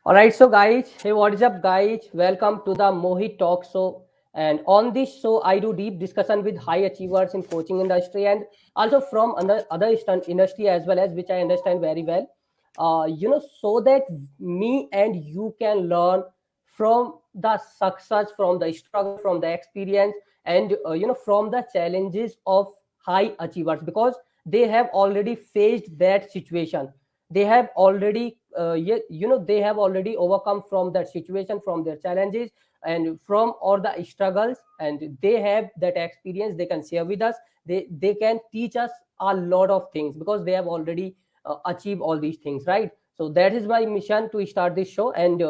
All right, so guys, hey, what is up, guys? Welcome to the Mohit Talk Show. And on this show, I do deep discussion with high achievers in coaching industry and also from other industry as well as which I understand very well. So that me and you can learn from the success, from the struggle, from the experience, and from the challenges of high achievers because they have already faced that situation. They have already they have already overcome from that situation, from their challenges and from all the struggles, and they have that experience they can share with us. They can teach us a lot of things because they have already achieved all these things, right? So that is my mission to start this show. And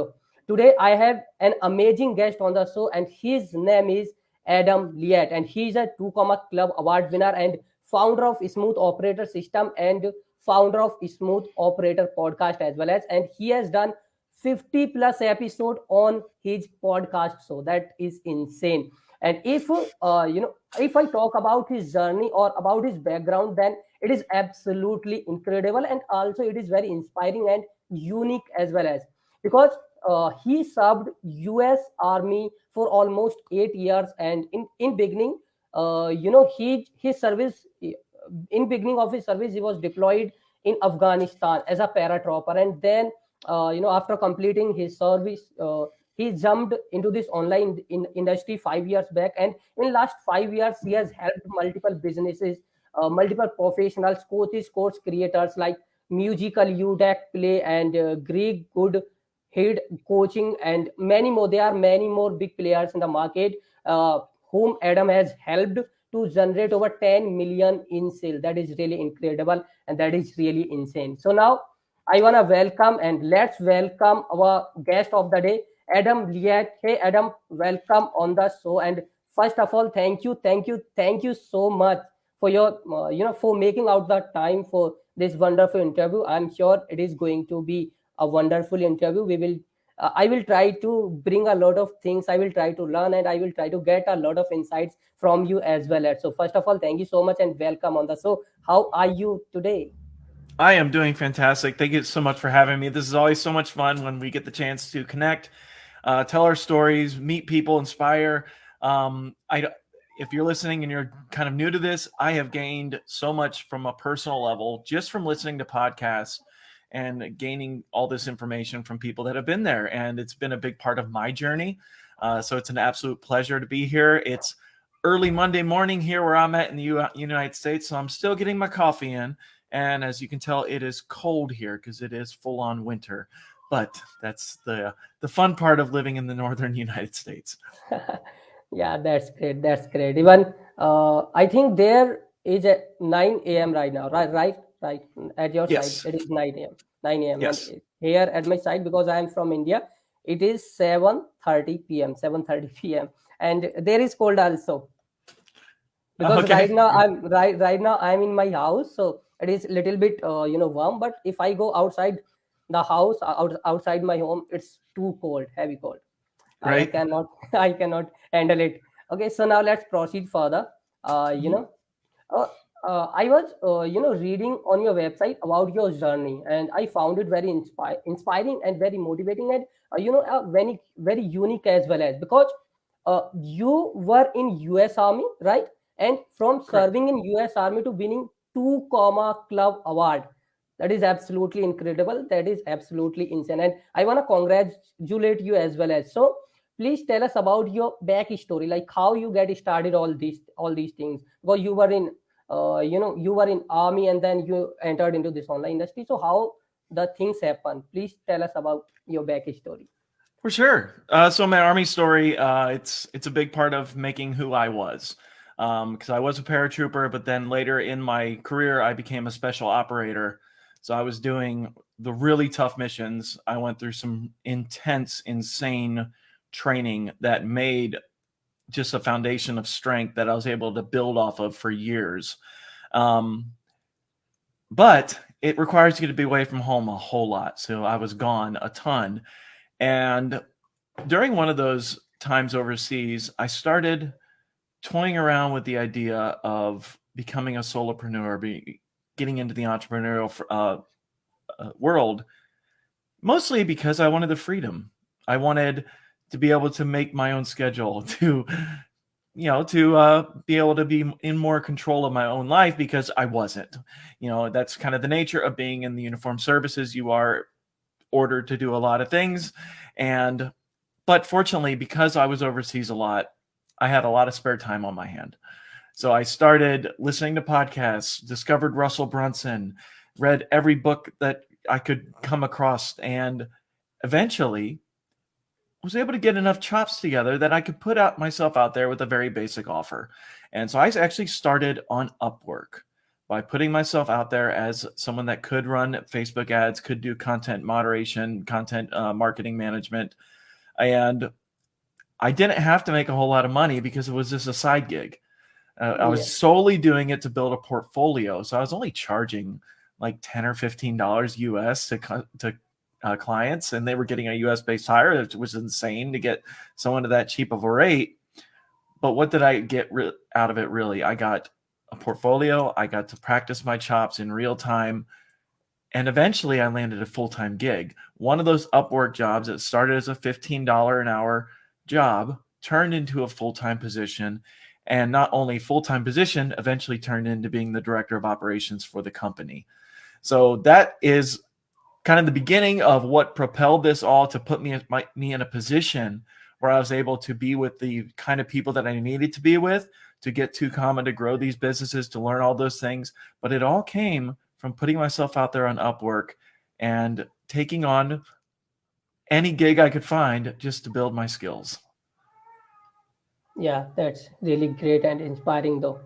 today I have an amazing guest on the show, and his name is Adam Liette, and he's a 2 Club award winner and founder of Smooth Operator System and founder of Smooth Operator podcast as well as, and he has done 50 plus episode on his podcast. So that is insane. And if I talk about his journey or about his background, then it is absolutely incredible, and also it is very inspiring and unique as well as because he served US Army for almost 8 years, and in beginning, his service in beginning of his service he was deployed in Afghanistan as a paratrooper, and then after completing his service, he jumped into this online industry 5 years back, and in last 5 years he has helped multiple businesses, multiple professionals, coaches, course creators like Musical U, DecPlay, and GreggGoodhart Coaching, and many more. There are many more big players in the market, whom Adam has helped to generate over 10 million in sale. That is really incredible, and that is really insane. So now I want to welcome, and let's welcome our guest of the day, Adam Liette. Hey, Adam, welcome on the show. And first of all, thank you so much for your, for making out the time for this wonderful interview. I'm sure it is going to be a wonderful interview. I will try to bring a lot of things. I will try to learn, and I will try to get a lot of insights from you as well. So first of all, thank you so much and welcome on the show. How are you today? I am doing fantastic. Thank you so much for having me. This is always so much fun when we get the chance to connect, tell our stories, meet people, inspire. If you're listening and you're kind of new to this, I have gained so much from a personal level just from listening to podcasts and gaining all this information from people that have been there. And it's been a big part of my journey. So it's an absolute pleasure to be here. It's early Monday morning here where I'm at in the United States. So I'm still getting my coffee in. And as you can tell, it is cold here because it is full on winter. But that's the fun part of living in the northern United States. Yeah, that's great. That's great. Even I think there is a 9 a.m. right now. Right. At your side, Yes. it is 9 a.m. 9 a.m. And Yes. here at my side, because I am from India, it is 7:30 p.m. 7:30 p.m. And there is cold also because Okay. right now I'm in my house, so it is a little bit warm. But if I go outside the house, outside my home, it's too cold, heavy cold. I Right. cannot I cannot handle it. Okay, so now let's proceed further. Uh, you Mhm. know, uh, I was reading on your website about your journey, and I found it very inspiring and very motivating, and very very unique as well as because you were in U.S. Army, right? And from Correct. serving in U.S. Army to winning 2 Club award, that is absolutely incredible. That is absolutely insane. And I want to congratulate you as well as. So please tell us about your back story, like how you get started all these things. Because you were in you were in army and then you entered into this online industry. So how the things happen? Please tell us about your back story. For sure. So my army story, it's a big part of making who I was. Because I was a paratrooper, but then later in my career, I became a special operator. So I was doing the really tough missions. I went through some intense, insane training that made just a foundation of strength that I was able to build off of for years. Um, but it requires you to be away from home a whole lot. So I was gone a ton. And during one of those times overseas, I started toying around with the idea of becoming a solopreneur, getting into the entrepreneurial world, Mostly because I wanted the freedom. I wanted to be able to make my own schedule, to be able to be in more control of my own life, because I wasn't. That's kind of the nature of being in the uniformed services. You are ordered to do a lot of things, but fortunately, because I was overseas a lot, I had a lot of spare time on my hand. So I started listening to podcasts, discovered Russell Brunson, read every book that I could come across, and eventually was able to get enough chops together that I could put out myself out there with a very basic offer. And so I actually started on Upwork by putting myself out there as someone that could run Facebook ads, could do content moderation, content marketing management. And I didn't have to make a whole lot of money because it was just a side gig. I was Yeah. solely doing it to build a portfolio. So I was only charging like $10 or $15 US to clients, and they were getting a US based hire. It was insane to get someone to that cheap of a rate. But what did I get out of it? Really, I got a portfolio. I got to practice my chops in real time. And eventually I landed a full-time gig. One of those Upwork jobs that started as a $15 an hour job turned into a full-time position. And not only full-time position, eventually turned into being the director of operations for the company. So that is kind of the beginning of what propelled this all to put me in a position where I was able to be with the kind of people that I needed to be with, to get to common, to grow these businesses, to learn all those things. But it all came from putting myself out there on Upwork and taking on any gig I could find just to build my skills. Yeah, that's really great and inspiring, though.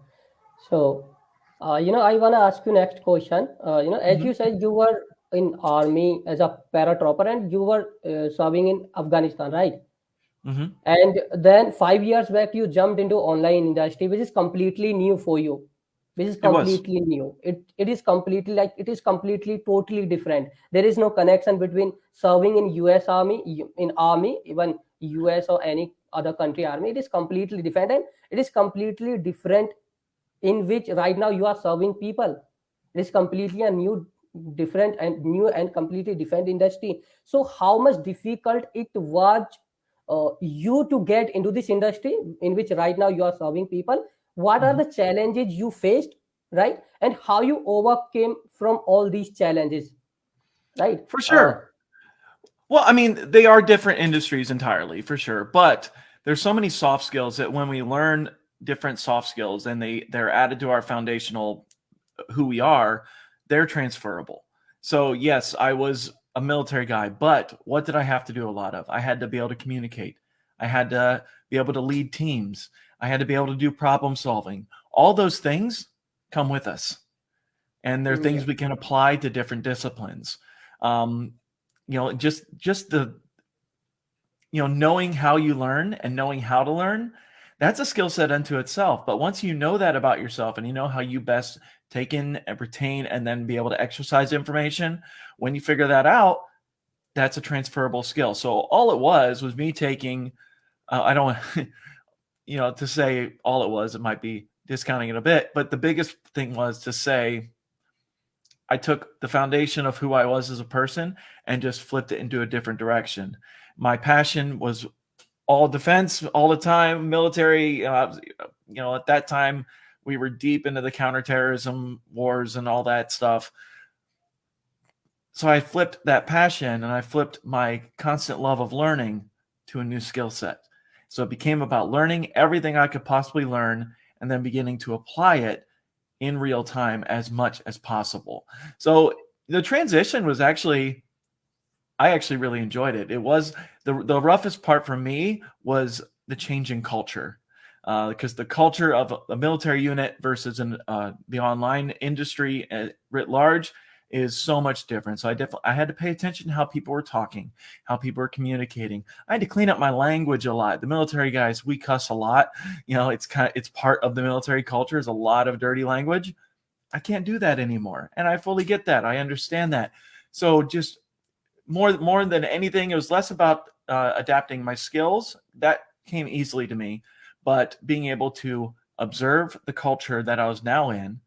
So, I want to ask you next question. As Mhm. you said, you were in army as a paratrooper and you were serving in Afghanistan, right? Mhm. And then 5 years back, you jumped into online industry, which is completely new for you. Which is It was. completely new. It is completely it is completely totally different. There is no connection between serving in US Army, in army, even US or any other country army. It is completely different, and it is completely different in which right now you are serving people. It is completely a new and completely different industry. So how much difficult it was you to get into this industry in which right now you are serving people? What are Mhm. the challenges you faced, right? And how you overcame from all these challenges, right? For sure. Well, I mean, they are different industries entirely, for sure. But there's so many soft skills that when we learn different soft skills and they're added to our foundational who we are, they're transferable. So yes, I was a military guy, but what did I have to do a lot of? I had to be able to communicate. I had to be able to lead teams. I had to be able to do problem solving. All those things come with us, and they're Yeah. things we can apply to different disciplines. Um, just the knowing how you learn and knowing how to learn, that's a skill set unto itself. But once you know that about yourself and you know how you best take in and retain and then be able to exercise information, when you figure that out, that's a transferable skill. So all it was me taking, I don't want, to say all it might be discounting it a bit, but the biggest thing was to say, I took the foundation of who I was as a person and just flipped it into a different direction. My passion was all defense all the time, military. At that time, we were deep into the counterterrorism wars and all that stuff. So I flipped that passion and I flipped my constant love of learning to a new skill set. So it became about learning everything I could possibly learn and then beginning to apply it in real time as much as possible. So the transition was I actually really enjoyed it. It was the roughest part for me was the change in culture, because the culture of a military unit versus the online industry writ large is so much different. So I had to pay attention to how people were talking, how people were communicating. I had to clean up my language a lot. The military guys, we cuss a lot. It's part of the military culture is a lot of dirty language. I can't do that anymore, and I fully get that. I understand that. So just more than anything, it was less about adapting my skills. That came easily to me, but being able to observe the culture that I was now in,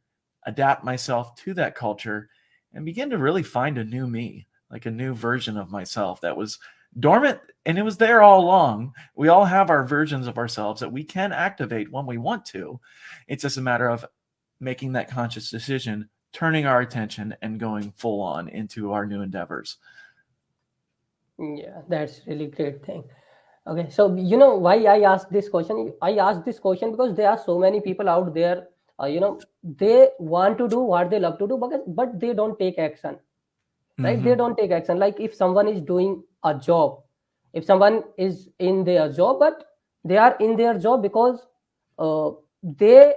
adapt myself to that culture, and begin to really find a new me. like a new version of myself that was dormant, and it was there all along. We all have our versions of ourselves that we can activate when we want to. It's just a matter of making that conscious decision, turning our attention, and going full on into our new endeavors. Yeah, that's really great thing. Okay, so you know why I asked this question? I asked this question because there are so many people out there, they want to do what they love to do, but they don't take action, right? They Mm-hmm. don't take action. Like if someone is doing a job, if someone is in their job, but they are in their job because they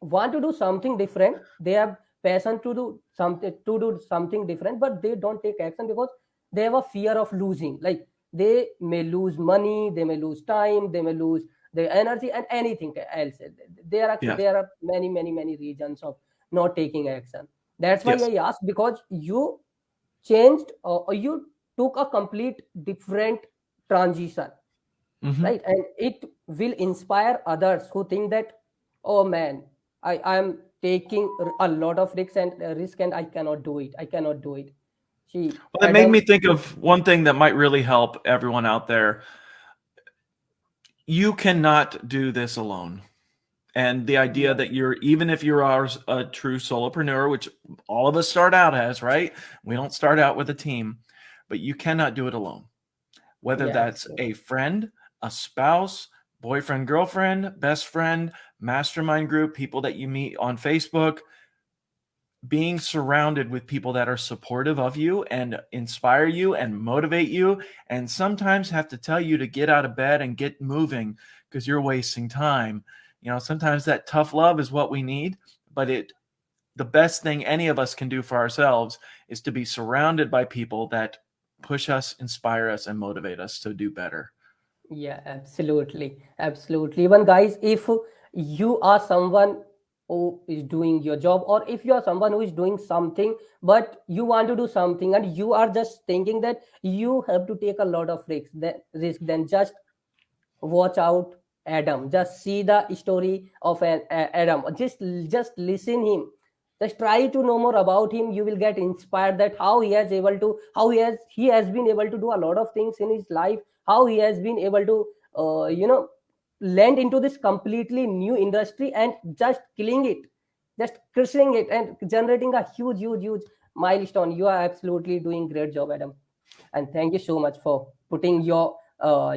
want to do something different, they have passion to do something different, but they don't take action because they have a fear of losing. Like they may lose money, they may lose time, they may lose their energy and anything else. Yes. There are many reasons of not taking action. That's why Yes. I asked, because you changed, or you took a complete different transition, Mm-hmm. right? And it will inspire others who think that, oh man, I am taking a lot of risk and I cannot do it, I cannot do it. See, Well, it made me Adam. think of one thing that might really help everyone out there. You cannot do this alone. And the idea Yeah, that even if you're a true solopreneur, which all of us start out as, right? We don't start out with a team, but you cannot do it alone. Whether yeah, that's a friend, a spouse, boyfriend, girlfriend, best friend, mastermind group, people that you meet on Facebook, being surrounded with people that are supportive of you and inspire you and motivate you, and sometimes have to tell you to get out of bed and get moving because you're wasting time. Sometimes that tough love is what we need, but the best thing any of us can do for ourselves is to be surrounded by people that push us, inspire us, and motivate us to do better. yeah, absolutely. Even guys, if you are someone who is doing your job, or if you are someone who is doing something but you want to do something and you are just thinking that you have to take a lot of then just watch out Adam. Just see the story of Adam. Just listen him. Just try to know more about him. You will get inspired that how he has been able to do a lot of things in his life. How he has been able to land into this completely new industry and just killing it, just crushing it and generating a huge milestone. You are absolutely doing great job, Adam, and thank you so much for putting your For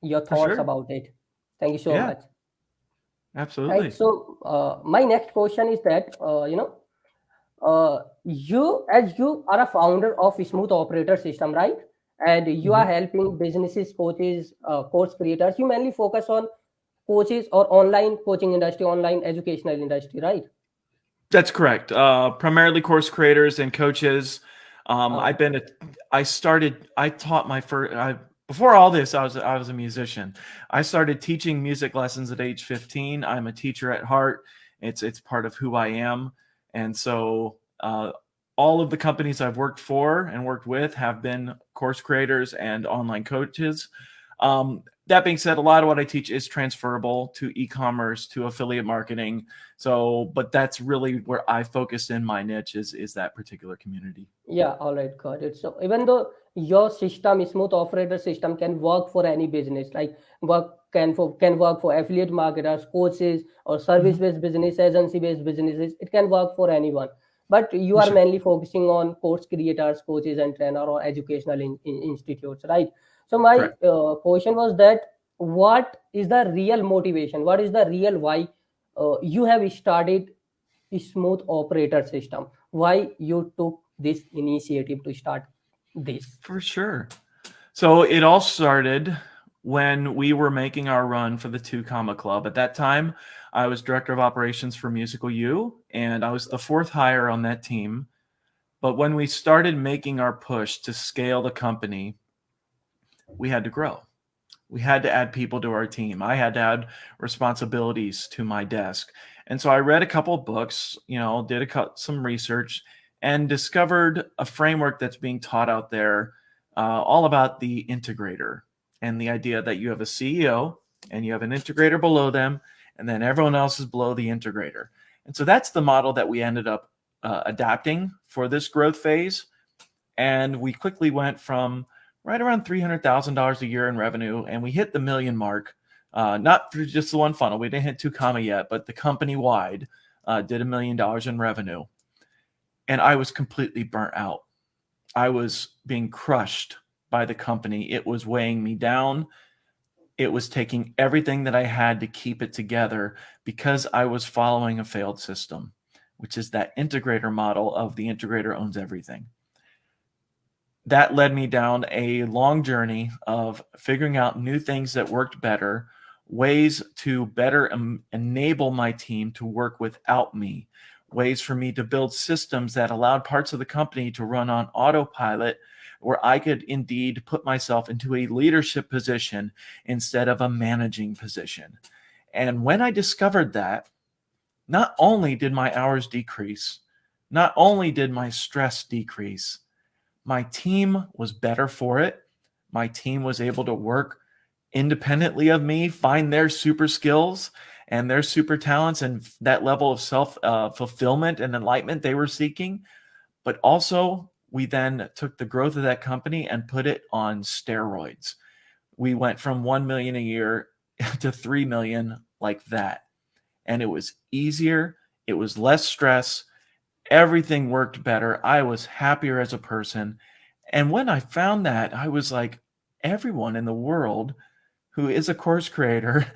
thoughts sure. about it. Thank you so Yeah, much. Right. absolutely. So my next question is that you, as you are a founder of Smooth Operator System, right? And you are Mhm. helping businesses, coaches, course creators. You mainly focus on coaches or online coaching industry, online educational industry, right? That's correct. Primarily course creators and coaches. Okay. I taught my first, before all this, I was a musician. I started teaching music lessons at age 15. I'm a teacher at heart. It's part of who I am. And so, all of the companies I've worked for and worked with have been course creators and online coaches. That being said, a lot of what I teach is transferable to e-commerce, to affiliate marketing. So, but that's really where I focused in my niche is that particular community. Yeah, all right, got it. So even though your system, smooth operator system, can work for any business, like can work for affiliate marketers, coaches, or Mhm. service-based business, agency-based businesses, it can work for anyone. But you For are sure. mainly focusing on course creators, coaches, and trainer or educational institutes, right? So my Correct. question was that, what is the real motivation? What is the real why you have started smooth operator system? Why you took this initiative to start this? For sure. So it all started when we were making our run for the Two Comma Club. At that time, I was director of operations for Musical U, and I was the fourth hire on that team. But when we started making our push to scale the company, we had to grow. We had to add people to our team. I had to add responsibilities to my desk. And so I read a couple of books, did some research, and discovered a framework that's being taught out there, all about the integrator, and the idea that you have a CEO and you have an integrator below them, and then everyone else is below the integrator. And so that's the model that we ended up adapting for this growth phase. And we quickly went from right around $300,000 a year in revenue, and we hit the million mark. Not through just the one funnel. We didn't hit 2 comma yet, but the company wide did $1 million in revenue. And I was completely burnt out. I was being crushed by the company. It was weighing me down. It was taking everything that I had to keep it together because I was following a failed system, which is that integrator model of the integrator owns everything. That led me down a long journey of figuring out new things that worked better, ways to better enable my team to work without me, ways for me to build systems that allowed parts of the company to run on autopilot, where I could indeed put myself into a leadership position instead of a managing position. And when I discovered that, not only did my hours decrease, not only did my stress decrease, my team was better for it. My team was able to work independently of me, find their super skills and their super talents and that level of self fulfillment and enlightenment they were seeking. But also, we then took the growth of that company and put it on steroids. We went from 1 million a year to 3 million like that. And it was easier. It was less stress. Everything worked better. I was happier as a person. And when I found that, I was like, everyone in the world who is a course creator,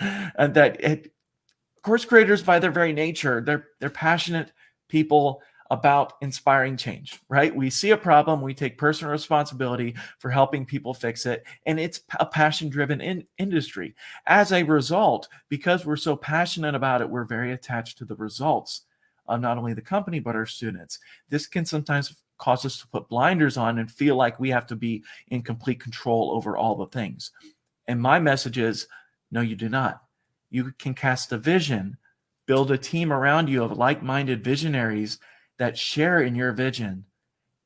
course creators by their very nature, they're passionate people about inspiring change, right? We see a problem, we take personal responsibility for helping people fix it, and it's a passion-driven industry. As a result, because we're so passionate about it, we're very attached to the results of not only the company, but our students. This can sometimes cause us to put blinders on and feel like we have to be in complete control over all the things. And my message is, no, you do not. You can cast a vision, build a team around you of like-minded visionaries that share in your vision.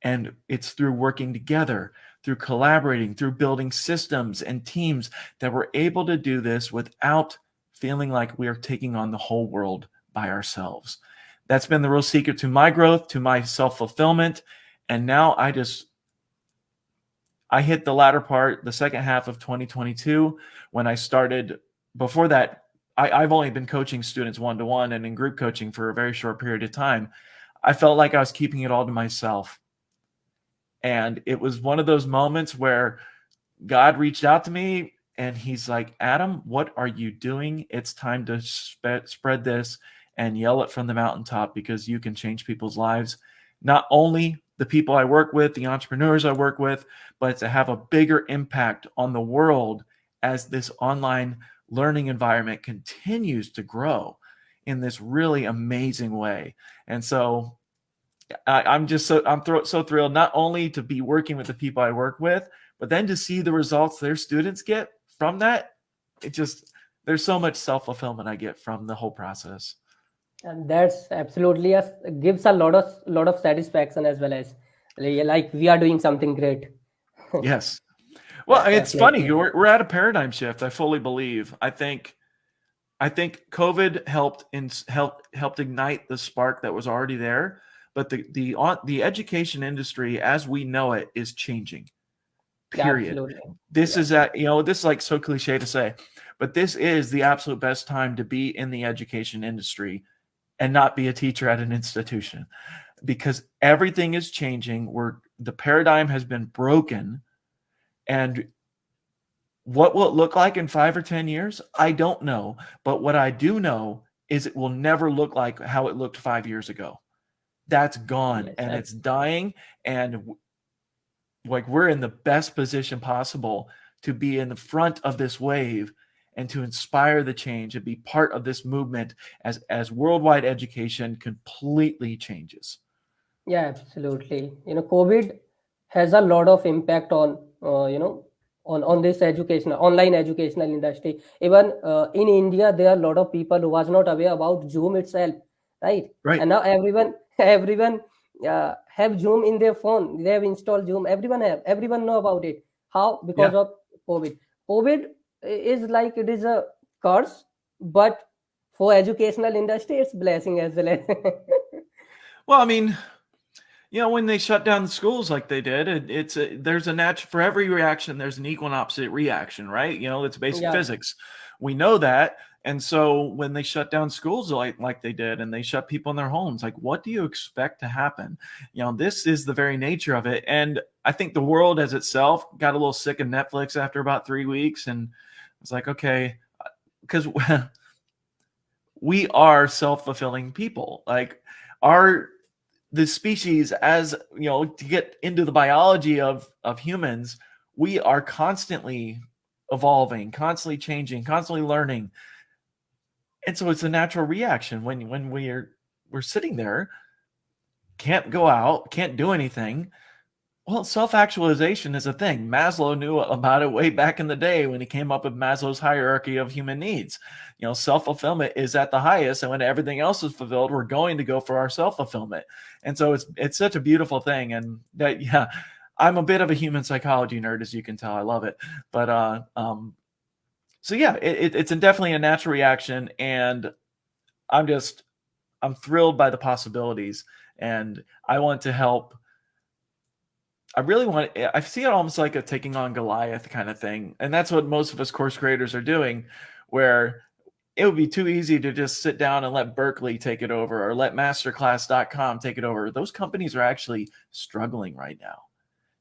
And it's through working together, through collaborating, through building systems and teams that we're able to do this without feeling like we are taking on the whole world by ourselves. That's been the real secret to my growth, to my self-fulfillment. And now I hit the latter part, the second half of 2022, when I started. Before that, I've only been coaching students one-to-one and in group coaching for a very short period of time. I felt like I was keeping it all to myself. And it was one of those moments where God reached out to me and he's like, Adam, what are you doing? It's time to spread this and yell it from the mountaintop, because you can change people's lives. Not only the people I work with, the entrepreneurs I work with, but to have a bigger impact on the world as this online learning environment continues to grow in this really amazing way. And so I'm so thrilled not only to be working with the people I work with, but then to see the results their students get from that. There's so much self-fulfillment I get from the whole process. And that's absolutely gives a lot of satisfaction, as well as like we are doing something great. Yes. Well, it's Definitely. funny. We're at a paradigm shift. I fully believe. I think COVID helped ignite the spark that was already there, but the education industry as we know it is changing. Period. Absolutely. This is this is like so cliche to say, but this is the absolute best time to be in the education industry and not be a teacher at an institution, because everything is changing. The paradigm has been broken. And what will it look like in 5 or 10 years? I don't know. But what I do know is it will never look like how it looked 5 years ago. That's gone, Yes, and it's dying. And like, we're in the best position possible to be in the front of this wave and to inspire the change and be part of this movement as worldwide education completely changes. yeah, absolutely. COVID has a lot of impact on on this online educational industry. Even in India, there are a lot of people who was not aware about Zoom itself, right? Right. And now everyone have Zoom in their phone. They have installed Zoom. Everyone know about it. How? Because Yeah. of COVID. COVID is like, it is a curse, but for educational industry, it's blessing as well. Well, I mean, When they shut down the schools like they did, there's a natural, for every reaction, there's an equal and opposite reaction, right? It's basic Yeah, physics. We know that. And so when they shut down schools like they did, and they shut people in their homes, like, what do you expect to happen? This is the very nature of it. And I think the world as itself got a little sick of Netflix after about 3 weeks. And it's like, okay, because we are self-fulfilling people. Like, the species, as to get into the biology of humans, we are constantly evolving, constantly changing, constantly learning. And so it's a natural reaction when we're sitting there, can't go out, can't do anything. Well, self-actualization is a thing. Maslow knew about it way back in the day when he came up with Maslow's hierarchy of human needs. Self-fulfillment is at the highest, and when everything else is fulfilled, we're going to go for our self-fulfillment. And so it's such a beautiful thing. And that, yeah, I'm a bit of a human psychology nerd, as you can tell. I love it. But so yeah, it's definitely a natural reaction, and I'm thrilled by the possibilities, and I want to help. I see it almost like a taking on Goliath kind of thing. And that's what most of us course creators are doing, where it would be too easy to just sit down and let Berkeley take it over, or let masterclass.com take it over. Those companies are actually struggling right now.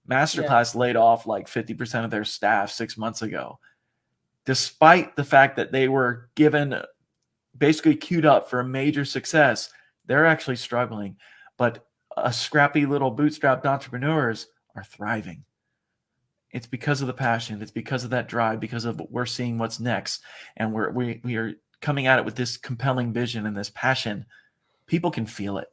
yeah, Masterclass laid off like 50% of their staff 6 months ago, despite the fact that they were basically queued up for a major success. They're actually struggling. But scrappy little bootstrapped entrepreneurs are thriving. It's because of the passion. It's because of that drive, because of we're seeing what's next. And we are coming at it with this compelling vision and this passion. People can feel it.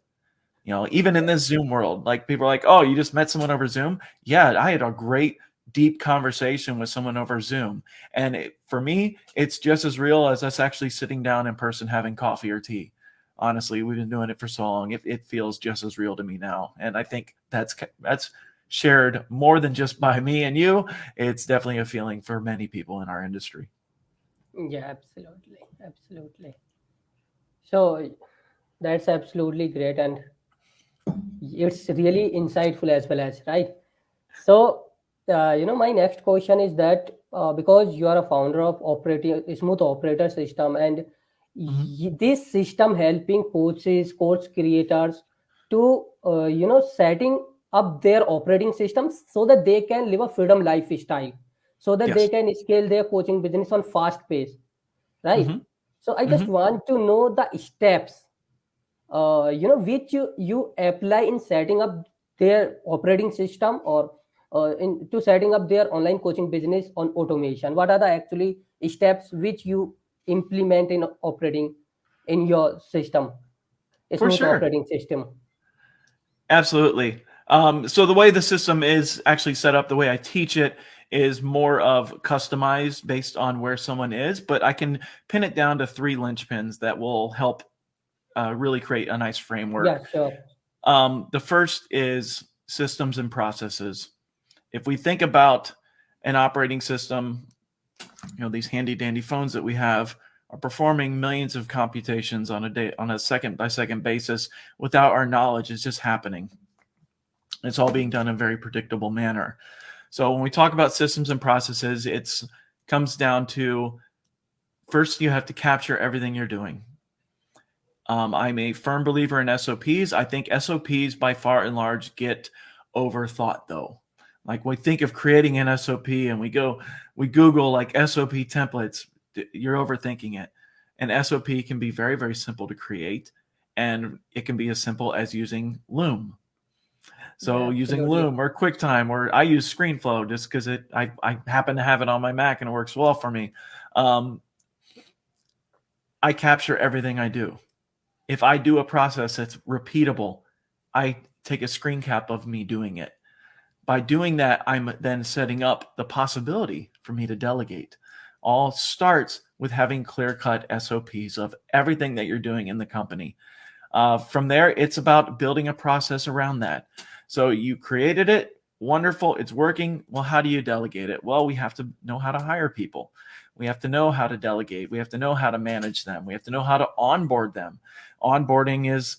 Even in this Zoom world, like, people are like, oh, you just met someone over Zoom? Yeah, I had a great, deep conversation with someone over Zoom. And for me, it's just as real as us actually sitting down in person having coffee or tea. Honestly, we've been doing it for so long. It feels just as real to me now. And I think that's shared more than just by me and you. It's definitely a feeling for many people in our industry. yeah, absolutely, absolutely. So that's absolutely great, and it's really insightful as well, as right. So, my next question is that, because you are a founder of operating smooth operator system, and Mhm. this system helping coaches, course creators to setting up their operating systems so that they can live a freedom lifestyle, so that they Yes. can scale their coaching business on fast pace, right? Hmm. So I just Hmm. want to know the steps which you apply in setting up their operating system, or into setting up their online coaching business on automation. What are the actually steps which you implement in operating in your system, a For smooth sure. operating system? Absolutely. So the way the system is actually set up, the way I teach it, is more of customized based on where someone is, but I can pin it down to 3 linchpins that will help really create a nice Yeah, framework. sure. The first is systems and processes. If we think about an operating system, these handy dandy phones that we have are performing millions of computations on a second by second basis without our knowledge. It's just happening. It's all being done in a very predictable manner. So when we talk about systems and processes, it comes down to, first, you have to capture everything you're doing. I'm a firm believer in SOPs. I think SOPs by far and large get overthought, though. Like, we think of creating an SOP and we Google like SOP templates. You're overthinking it. An SOP can be very, very simple to create, and it can be as simple as using Loom. Yeah, So using absolutely. Loom or QuickTime, or I use ScreenFlow just because I happen to have it on my Mac and it works well for me. I capture everything I do. If I do a process that's repeatable, I take a screen cap of me doing it. By doing that, I'm then setting up the possibility for me to delegate. All starts with having clear-cut SOPs of everything that you're doing in the company. From there, it's about building a process around that. So you created it, wonderful, it's working. Well, how do you delegate it? Well, we have to know how to hire people. We have to know how to delegate. We have to know how to manage them. We have to know how to onboard them. Onboarding is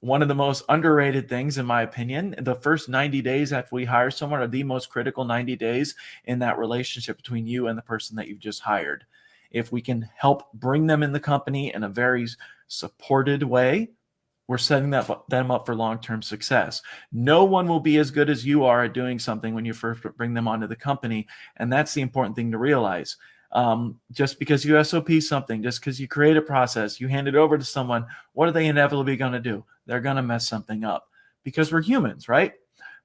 one of the most underrated things, in my opinion. The first 90 days after we hire someone are the most critical 90 days in that relationship between you and the person that you've just hired. If we can help bring them in the company in a very supported way, we're setting them up for long-term success. No one will be as good as you are at doing something when you first bring them onto the company. And that's the important thing to realize. Just because you SOP something, just because you create a process, you hand it over to someone, what are they inevitably going to do? They're going to mess something up because we're humans, right?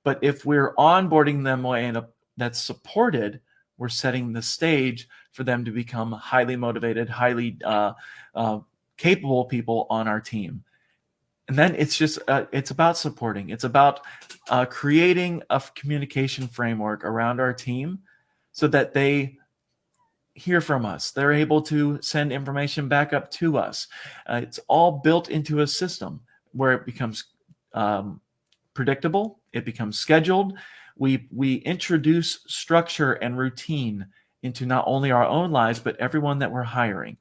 But if we're onboarding them way that's supported, we're setting the stage for them to become highly motivated, highly capable people on our team. And then it's just, it's about supporting. It's about creating a communication framework around our team so that they hear from us. They're able to send information back up to us. It's all built into a system where it becomes predictable. It becomes scheduled. We introduce structure and routine into not only our own lives, but everyone that we're hiring.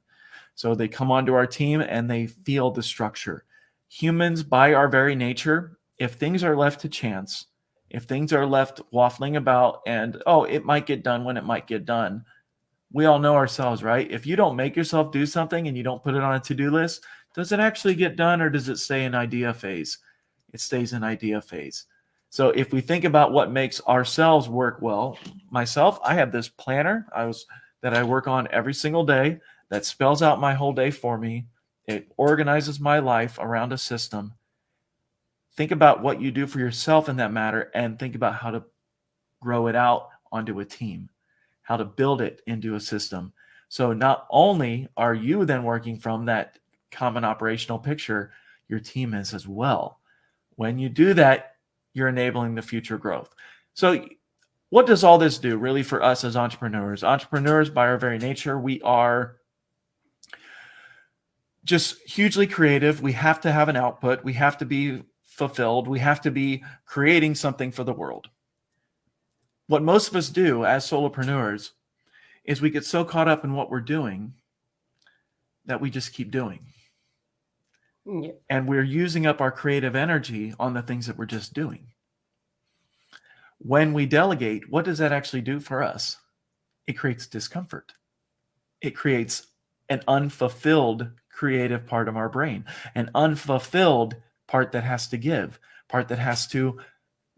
So they come onto our team and they feel the structure. Humans, by our very nature, if things are left to chance, if things are left waffling about and, oh, it might get done when it might get done, we all know ourselves, right? If you don't make yourself do something and you don't put it on a to-do list, does it actually get done or does it stay in idea phase? It stays in idea phase. So if we think about what makes ourselves work well, myself, I have this planner that I work on every single day that spells out my whole day for me. It organizes my life around a system. Think about what you do for yourself in that matter and think about how to grow it out onto a team, how to build it into a system. So not only are you then working from that common operational picture, your team is as well. When you do that, you're enabling the future growth. So what does all this do really for us as entrepreneurs? Entrepreneurs, by our very nature, we are just hugely creative. We have to have an output. We have to be fulfilled. We have to be creating something for the world. What most of us do as solopreneurs is we get so caught up in what we're doing that we just keep doing. Yeah. And we're using up our creative energy on the things that we're just doing. When we delegate, what does that actually do for us? It creates discomfort. It creates an unfulfilled creative part of our brain, an unfulfilled part that has to give, part that has to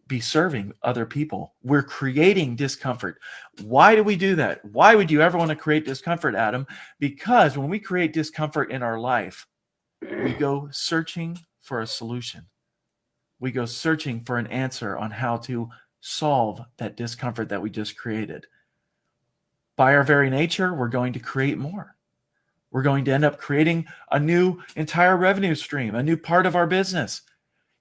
be serving other people. We're creating discomfort. Why do we do that? Why would you ever want to create discomfort, Adam? Because when we create discomfort in our life, we go searching for a solution. We go searching for an answer on how to solve that discomfort that we just created. By our very nature, we're going to create more. We're going to end up creating a new entire revenue stream, a new part of our business.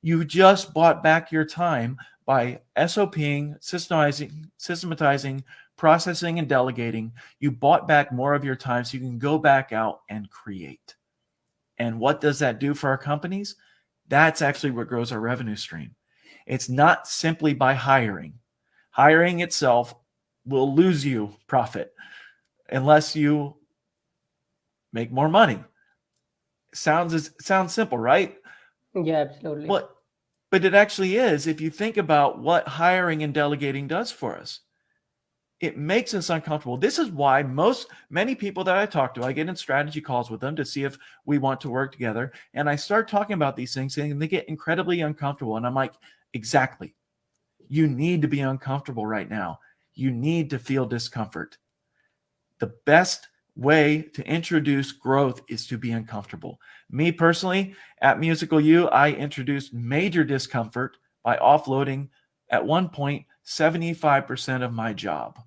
You just bought back your time by SOPing, systematizing, processing, and delegating. You bought back more of your time so you can go back out and create. And what does that do for our companies? That's actually what grows our revenue stream. It's not simply by hiring. Hiring itself will lose you profit unless you make more money. Sounds simple, right? Yeah, absolutely. But it actually is. If you think about what hiring and delegating does for us, it makes us uncomfortable. This is why many people that I talk to, I get in strategy calls with them to see if we want to work together. And I start talking about these things and they get incredibly uncomfortable. And I'm like, exactly. You need to be uncomfortable right now. You need to feel discomfort. The best way to introduce growth is to be uncomfortable. Me personally, at Musical U, I introduced major discomfort by offloading at one point 75% of my job.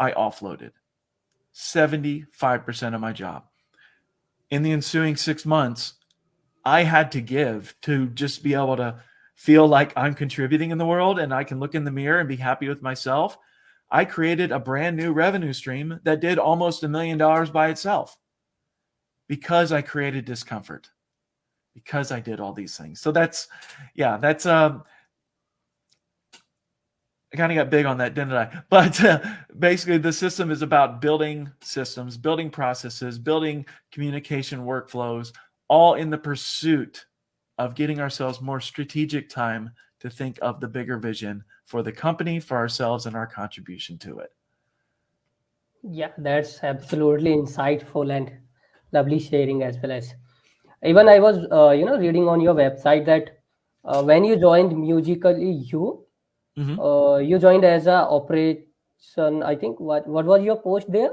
I offloaded 75% of my job. In the ensuing 6 months, I had to give to just be able to feel like I'm contributing in the world and I can look in the mirror and be happy with myself. I created a brand new revenue stream that did almost $1 million by itself because I created discomfort, because I did all these things. So that's I kind of got big on that, didn't I? But basically the system is about building systems, building processes, building communication workflows, all in the pursuit of getting ourselves more strategic time to think of the bigger vision for the company, for ourselves, and our contribution to it. Yeah, that's absolutely insightful and lovely sharing as well. As even I was reading on your website that when you joined Musically Mm-hmm. you joined as a operation, I think. What was your post there?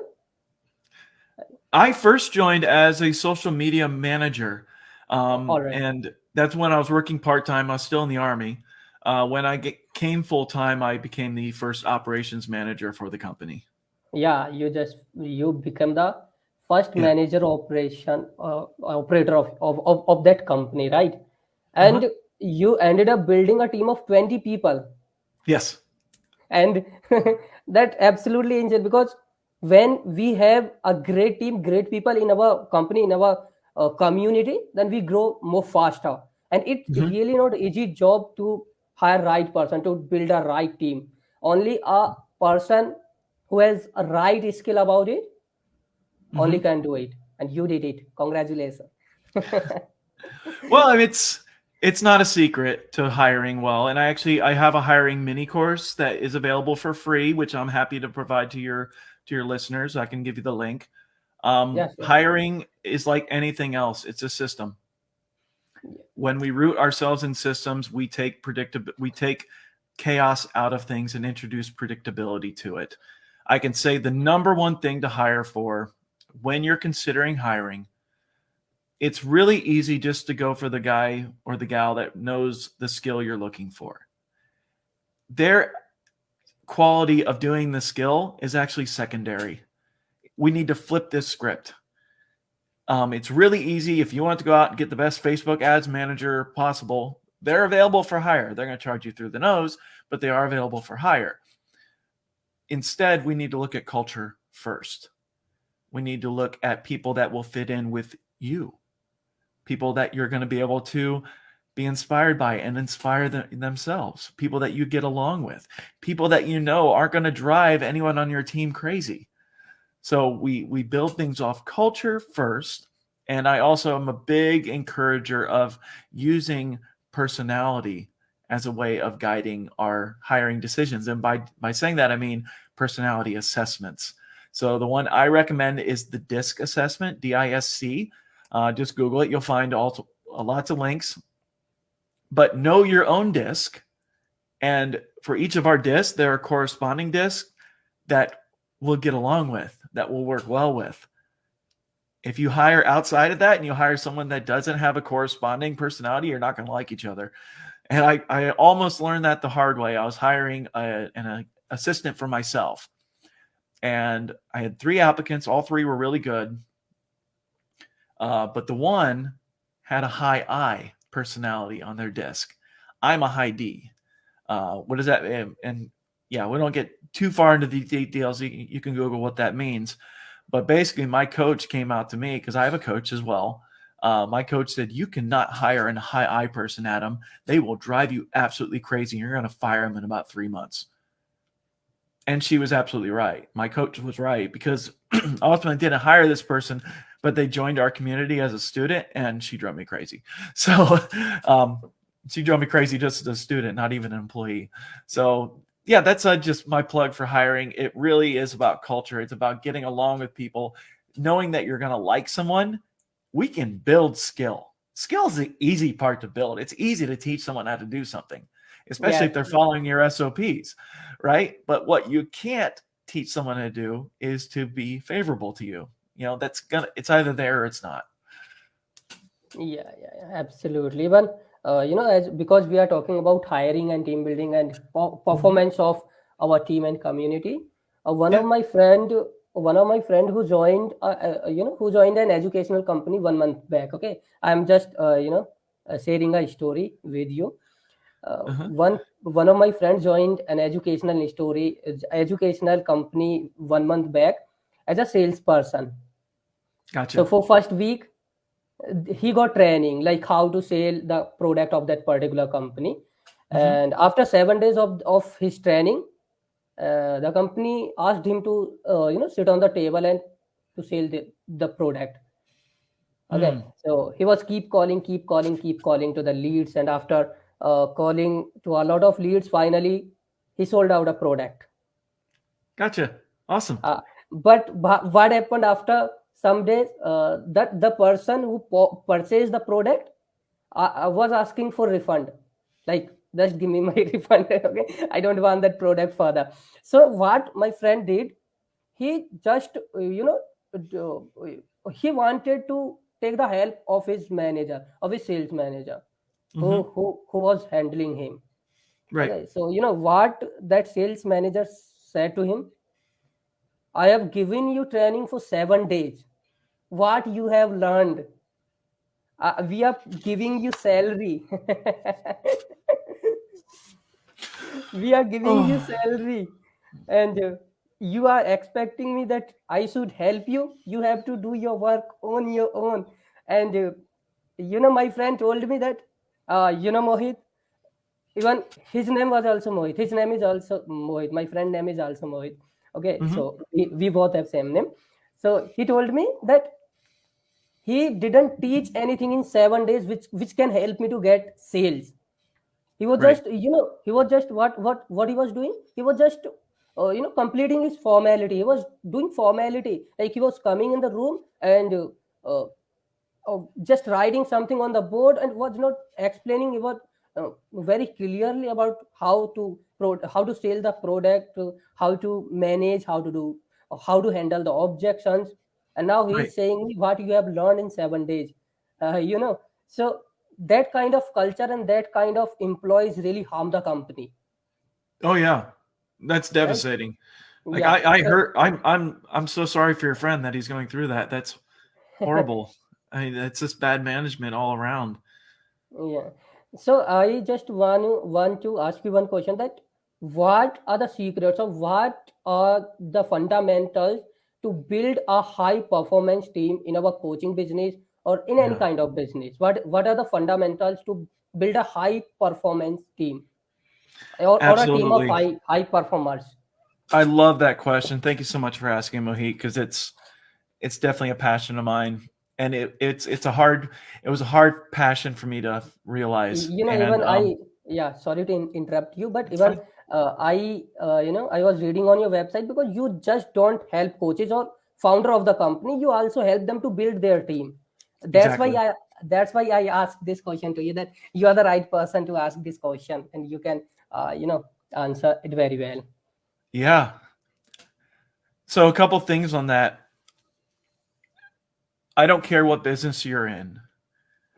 I first joined as a social media manager, All right. and that's when I was working part-time. I was still in the Army. When I came full-time, I became the first operations manager for the company. Yeah, you become the first Yeah. manager operation operator of that company, right? Uh-huh. And you ended up building a team of 20 people. Yes. And that absolutely insane, because when we have a great team, great people in our company, in our community, then we grow more faster. And it's Mm-hmm. really not easy job to hire right person, to build a right team. Only a person who has a right skill about it only Mm-hmm. can do it, and you did it. Congratulations. Well, I mean, it's not a secret to hiring well, and I have a hiring mini course that is available for free, which I'm happy to provide to your listeners. I can give you the link. Yes, sure. Hiring is like anything else; it's a system. When we root ourselves in systems, we take chaos out of things and introduce predictability to it. I can say the number one thing to hire for when you're considering hiring, it's really easy just to go for the guy or the gal that knows the skill you're looking for. Their quality of doing the skill is actually secondary. We need to flip this script. It's really easy. If you want to go out and get the best Facebook ads manager possible, they're available for hire. They're going to charge you through the nose, but they are available for hire. Instead, we need to look at culture first. We need to look at people that will fit in with you, people that you're going to be able to be inspired by and inspire themselves, people that you get along with, people that you know aren't going to drive anyone on your team crazy. So we build things off culture first. And I also am a big encourager of using personality as a way of guiding our hiring decisions. And by saying that, I mean personality assessments. So the one I recommend is the DISC assessment, DISC. Just Google it. You'll find lots of links. But know your own DISC. And for each of our discs, there are corresponding discs that we'll get along with, that will work well with. If you hire outside of that and you hire someone that doesn't have a corresponding personality, you're not going to like each other. And I almost learned that the hard way. I was hiring an assistant for myself. And I had 3 applicants. All 3 were really good. But the one had a high I personality on their disc. I'm a high D. What does that mean? And yeah, we don't get too far into the details. You can Google what that means. But basically, my coach came out to me, because I have a coach as well. My coach said, you cannot hire a high I person, Adam. They will drive you absolutely crazy. You're going to fire them in about 3 months. And she was absolutely right. My coach was right, because ultimately didn't hire this person, but they joined our community as a student, and she drove me crazy. So she drove me crazy just as a student, not even an employee. So yeah, that's just my plug for hiring. It really is about culture. It's about getting along with people, knowing that you're going to like someone. We can build skill. Skill is the easy part to build. It's easy to teach someone how to do something, especially if they're Yes. following your SOPs, right? But what you can't teach someone to do is to be favorable to you. It's either there or it's not. Yeah, absolutely. Even as because we are talking about hiring and team building and Mhm. performance of our team and community. Yeah. One of my friend who joined an educational company 1 month back. Okay, I'm just sharing a story with you. Uh-huh. One of my friends joined an educational company 1 month back as a salesperson. So Gotcha. for first week he got training like how to sell the product of that particular company, Hmm. and after 7 days of his training, the company asked him to sit on the table and to sell the product. Okay, so he was keep calling, keep calling to the leads, and after calling to a lot of leads, finally he sold out a product. Gotcha. Awesome. Uh, but what happened after some days? That the person who purchased the product was asking for refund, like just give me my refund. Okay, I don't want that product further. So what my friend did, he just he wanted to take the help of his manager, of his sales manager, Hmm. who was handling him. Right. Okay, so you know what that sales manager said to him? I have given you training for 7 days. What you have learned? We are giving you salary. We are giving you Oh. salary, and you are expecting me that I should help you. You have to do your work on your own. And my friend told me that, Mohit, even his name was also Mohit. His name is also Mohit. My friend name is also Mohit. Okay, Hmm. so we both have same name. So he told me that he didn't teach anything in 7 days which can help me to get sales. He was Right. just, he was just what he was doing. He was just completing his formality. He was doing formality, like he was coming in the room and uh, just writing something on the board, and was not explaining about very clearly about how to sell the product, how to manage, how to handle the objections. And now he Right. is saying me what you have learned in 7 days. So that kind of culture and that kind of employees really harm the company, Oh yeah. That's right? devastating. Like Yeah. I So heard I'm so sorry for your friend that he's going through that. That's horrible. I mean, it's just bad management all around. yeah. So I just want to ask you one question, that what are the secrets, or what are the fundamentals to build a high performance team in our coaching business or in any Yeah. kind of business? What are the fundamentals to build a high performance team, or a team of Absolutely. high performers? I love that question. Thank you so much for asking, Mohit, because it's definitely a passion of mine. And it was a hard passion for me to realize. And Even yeah, sorry to interrupt you, but it's even fine. I was reading on your website, because you just don't help coaches or founder of the company, you also help them to build their team. that's why Exactly. i that's why I asked this question to you, that you are the right person to ask this question, and you can answer it very well. Yeah. So a couple things on that. I don't care what business you're in.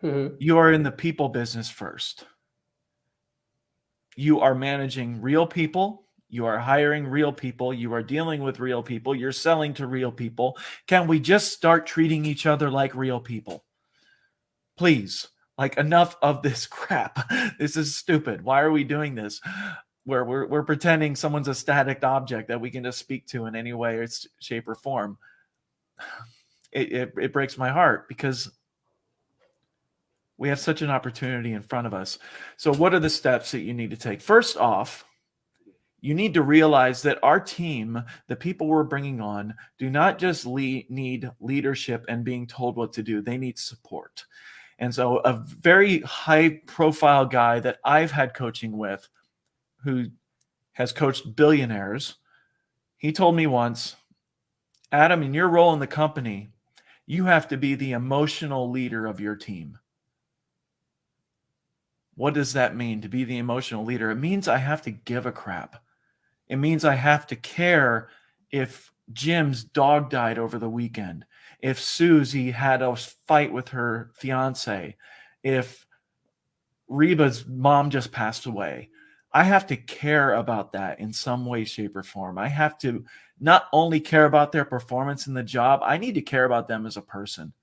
Hmm. You are in the people business first. You are managing real people. You are hiring real people. You are dealing with real people. You're selling to real people. Can we just start treating each other like real people? Please. Like, enough of this crap. This is stupid. Why are we doing this? Where we're pretending someone's a static object that we can just speak to in any way, or shape, or form. It breaks my heart, because we have such an opportunity in front of us. So what are the steps that you need to take? First off, you need to realize that our team, the people we're bringing on, do not just need leadership and being told what to do. They need support. And so a very high profile guy that I've had coaching with, who has coached billionaires, he told me once, Adam, in your role in the company, you have to be the emotional leader of your team. What does that mean, to be the emotional leader? It means I have to give a crap. It means I have to care if Jim's dog died over the weekend, if Susie had a fight with her fiance, if Reba's mom just passed away. I have to care about that in some way, shape, or form. I have to not only care about their performance in the job, I need to care about them as a person.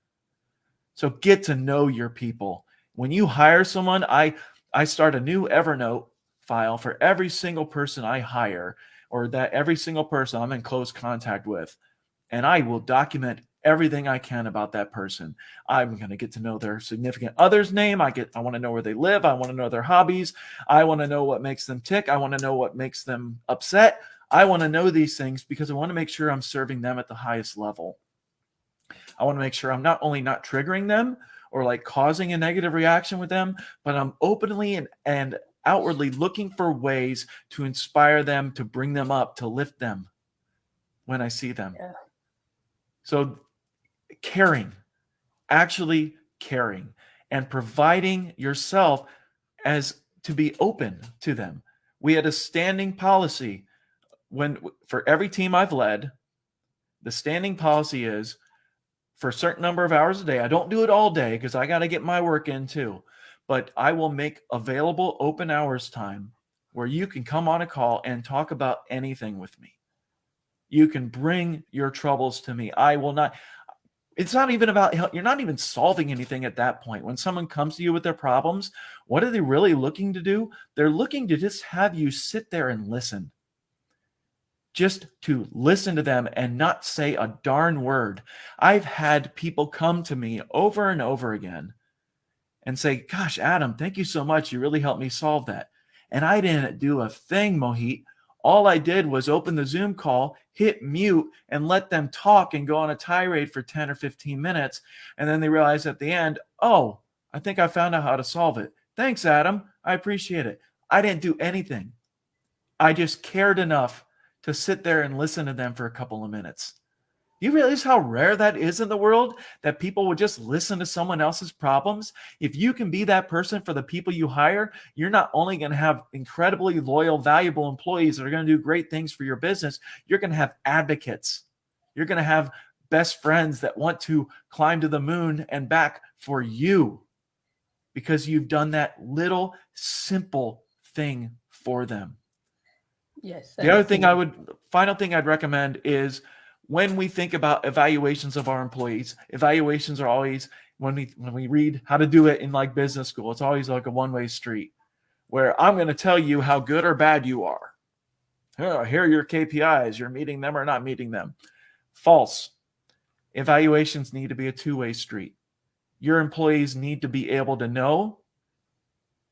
So get to know your people. When you hire someone, I start a new Evernote file for every single person I hire, or that every single person I'm in close contact with, and I will document everything I can about that person. I'm going to get to know their significant other's name. I want to know where they live. I want to know their hobbies. I want to know what makes them tick. I want to know what makes them upset. I want to know these things because I want to make sure I'm serving them at the highest level. I want to make sure I'm not only not triggering them or like causing a negative reaction with them, but I'm openly and outwardly looking for ways to inspire them, to bring them up, to lift them when I see them. Yeah. So caring, actually caring, and providing yourself as to be open to them. We had a standing policy for every team I've led. The standing policy is for a certain number of hours a day. I don't do it all day because I got to get my work in too, but I will make available open hours time where you can come on a call and talk about anything with me. You can bring your troubles to me. I will not. It's not even about, you're not even solving anything at that point. When someone comes to you with their problems, what are they really looking to do? They're looking to just have you sit there and listen. Just to listen to them and not say a darn word. I've had people come to me over and over again and say, gosh, Adam, thank you so much. You really helped me solve that. And I didn't do a thing, Mohit. All I did was open the Zoom call, hit mute, and let them talk and go on a tirade for 10 or 15 minutes. And then they realize at the end, oh, I think I found out how to solve it. Thanks, Adam. I appreciate it. I didn't do anything. I just cared enough to sit there and listen to them for a couple of minutes. You realize how rare that is in the world, that people would just listen to someone else's problems? If you can be that person for the people you hire, you're not only going to have incredibly loyal, valuable employees that are going to do great things for your business, you're going to have advocates. You're going to have best friends that want to climb to the moon and back for you because you've done that little simple thing for them. Yes. The other thing final thing I'd recommend is when we think about evaluations of our employees, evaluations are always, when we read how to do it in like business school, it's always like a one-way street where I'm going to tell you how good or bad you are. Here are your KPIs. You're meeting them or not meeting them. False. Evaluations need to be a two-way street. Your employees need to be able to know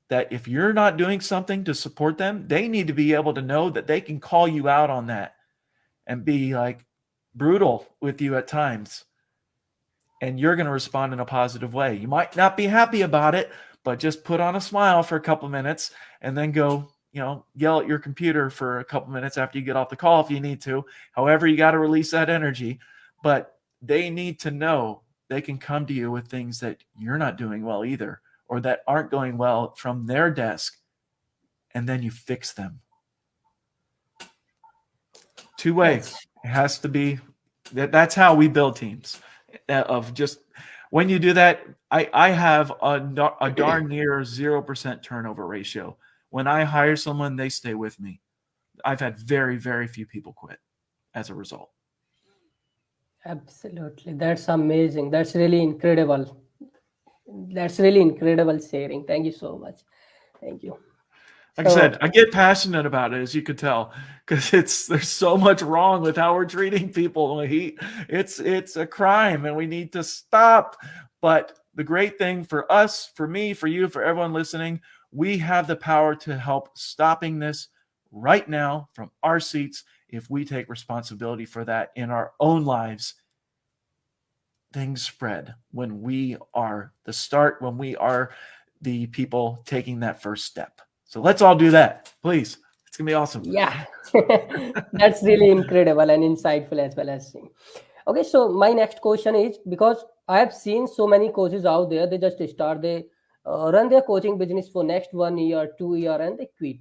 that if you're not doing something to support them, they need to be able to know that they can call you out on that and be like brutal with you at times. And you're going to respond in a positive way. You might not be happy about it, but just put on a smile for a couple minutes and then go, yell at your computer for a couple minutes after you get off the call if you need to. However, you got to release that energy. But they need to know they can come to you with things that you're not doing well either, or that aren't going well from their desk, and then you fix them. Two-way. It has to be. That's how we build teams. Of just when you do that, I have a darn near 0% turnover ratio. When I hire someone, they stay with me. I've had very, very few people quit as a result. Absolutely. That's amazing. That's really incredible. That's really incredible sharing. Thank you so much. Thank you. Like I said, I get passionate about it, as you could tell, because there's so much wrong with how we're treating people. It's a crime, and we need to stop. But the great thing for us, for me, for you, for everyone listening, we have the power to help stopping this right now from our seats if we take responsibility for that in our own lives. Things spread when we are the start, when we are the people taking that first step. So let's all do that, please. It's going to be awesome. Yeah, that's really incredible and insightful as well as seeing. Okay, so my next question is, because I have seen so many coaches out there, they just start, they run their coaching business for next 1 year, 2 year, and they quit.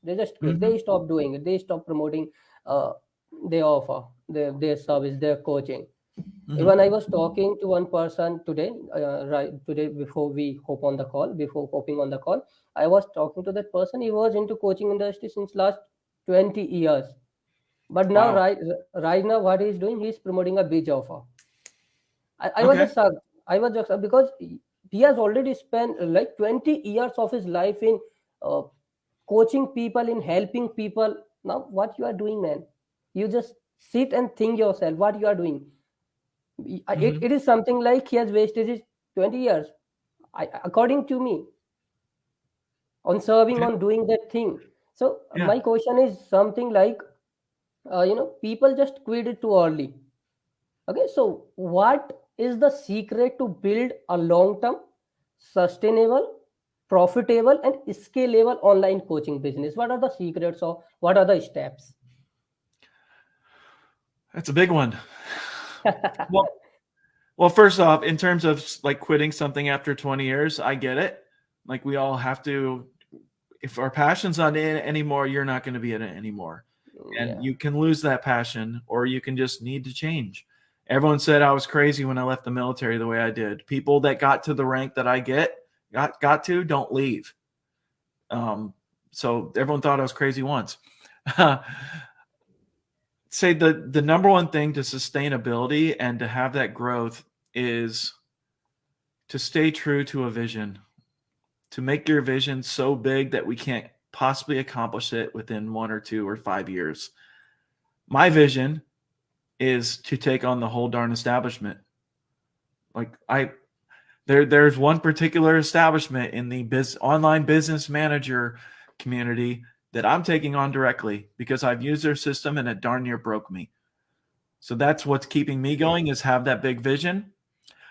They just quit. They stop doing it. They stop promoting their offer, their service, their coaching. Even I was talking to one person today, today before we hop on the call, before hopping on the call, I was talking to that person. He was into coaching industry since last 20 years. But now, Wow. right now, what he's doing, he's promoting a beach offer. I was Okay. just shocked. I was just shocked because he has already spent like 20 years of his life in uh, coaching people, in helping people. Now, what you are doing, man? You just sit and think yourself what you are doing. It is something like he has wasted his 20 years, according to me, on serving, Okay. on doing that thing. So Yeah. my question is something like, people just quit it too early. Okay, so what is the secret to build a long-term, sustainable, profitable, and scalable online coaching business? What are the secrets or what are the steps? That's a big one. Well, first off, in terms of like quitting something after 20 years, I get it. Like we all have to, if our passion's not in it anymore, you're not going to be in it anymore. And Yeah. you can lose that passion, or you can just need to change. Everyone said I was crazy when I left the military the way I did. People that got to the rank that I got to don't leave. So everyone thought I was crazy once. Say the number one thing to sustainability and to have that growth is to stay true to a vision, to make your vision so big that we can't possibly accomplish it within 1 or 2 or 5 years. My vision is to take on the whole darn establishment. Like there's one particular establishment in the online business manager community that I'm taking on directly because I've used their system and it darn near broke me. So that's what's keeping me going, is have that big vision.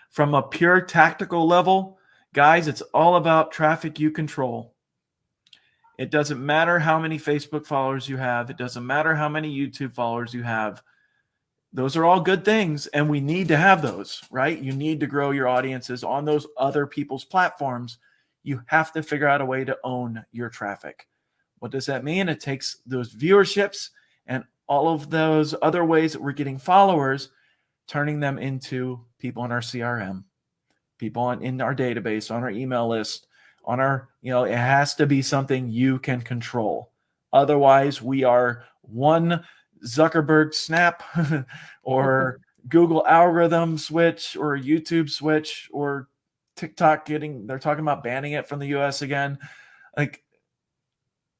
From a pure tactical level, guys, it's all about traffic you control. It doesn't matter how many Facebook followers you have. It doesn't matter how many YouTube followers you have. Those are all good things, and we need to have those, right? You need to grow your audiences on those other people's platforms. You have to figure out a way to own your traffic. What does that mean? It takes those viewerships and all of those other ways that we're getting followers, turning them into people in our CRM, people in our database, on our email list, on our, it has to be something you can control. Otherwise, we are one Zuckerberg snap or Google algorithm switch or YouTube switch or TikTok they're talking about banning it from the US again. Like,